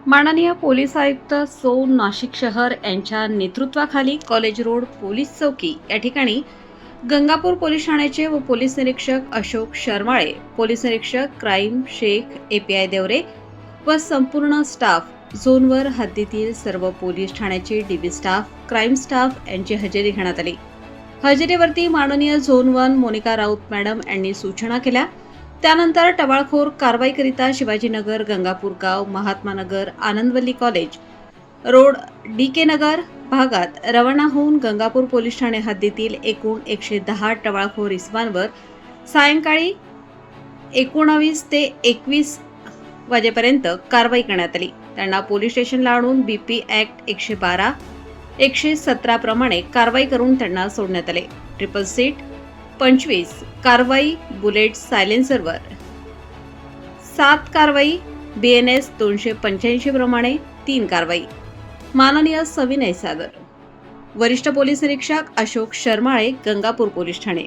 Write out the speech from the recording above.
माननीय पोलीस आयुक्त सौ नाशिक शहर यांच्या नेतृत्वाखाली कॉलेज रोड पोलीस चौकी या ठिकाणी गंगापूर पोलीस ठाण्याचे व पोलीस निरीक्षक अशोक शर्माळे, पोलीस निरीक्षक क्राईम शेख एपीआय देवरे व संपूर्ण स्टाफ झोनवर हद्दीतील सर्व पोलीस ठाण्याचे डीबी स्टाफ, क्राईम स्टाफ यांची हजेरी घेण्यात आली। हजेरीवरती माननीय झोन 1 मोनिका राऊत मॅडम यांनी सूचना केल्या। त्यानंतर टवाळखोर कारवाईकरिता शिवाजीनगर, गंगापूर गाव, Mahatma Nagar, Anandvalli college road, DK नगर भागात रवाना होऊन गंगापूर पोलीस ठाणे हद्दीतील एकूण 110 टवाळखोर इसमांवर सायंकाळी 19 ते 21 वाजेपर्यंत कारवाई करण्यात आली। त्यांना पोलीस स्टेशनला आणून बीपी ऍक्ट 112, 117 प्रमाणे कारवाई करून त्यांना सोडण्यात आले। ट्रिपल सीट 25 कारवाई बुलेट सायलेन्सरवर, 7 कारवाई BNS 285 प्रमाणे 3 कारवाई। माननीय सविनय सागर, वरिष्ठ पोलीस निरीक्षक अशोक शर्माळे, गंगापूर पोलीस ठाणे।